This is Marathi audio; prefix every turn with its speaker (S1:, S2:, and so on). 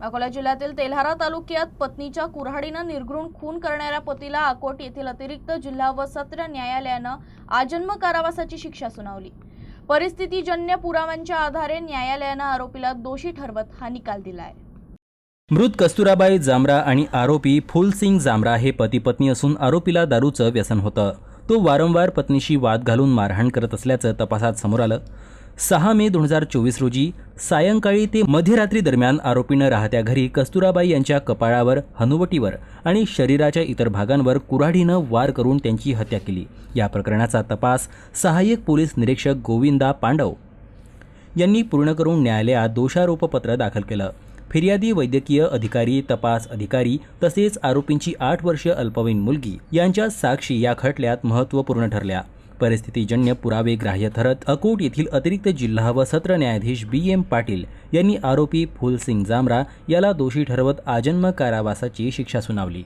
S1: अकोला जिल्ह्यातील तेल्हारा तालुक्यात पत्नीच्या कुऱ्हाडीनं निर्घृण खून करणाऱ्या पतीला अकोट येथील अतिरिक्त जिल्हा व सत्र न्यायालयानं आजन्म कारावासाची शिक्षा सुनावली। परिस्थितीजन्य पुराव्यांच्या आधारे न्यायालयानं आरोपीला दोषी ठरवत हा निकाल दिलाय।
S2: मृत कस्तुराबाई जामरा आणि आरोपी फुलसिंग जामरा हे पती पत्नी असून आरोपीला दारूचं व्यसन होतं। तो वारंवार पत्नीशी वाद घालून मारहाण करत असल्याचं तपासात समोर आलं। 6 मे 2024 रोजी सायंकाळी ते मध्यरात्री दरम्यान आरोपीनं राहत्या घरी कस्तुराबाई यांच्या कपाळावर, हनुवटीवर आणि शरीराच्या इतर भागांवर कुऱ्हाडीनं वार करून त्यांची हत्या केली। या प्रकरणाचा तपास सहाय्यक पोलीस निरीक्षक गोविंदा पांडव यांनी पूर्ण करून न्यायालयात दोषारोपपत्र दाखल केलं। फिर्यादी, वैद्यकीय अधिकारी, तपास अधिकारी तसेच आरोपींची 8 वर्षीय अल्पवयीन मुलगी यांच्या साक्षी या खटल्यात महत्त्वपूर्ण ठरल्या। परिस्थितीजन्य पुरावे ग्राह्य ठरत अकोट येथील अतिरिक्त जिल्हा व सत्र न्यायाधीश BM पाटील यांनी आरोपी फुलसिंग जामरा याला दोषी ठरवत आजन्म कारावासाची शिक्षा सुनावली।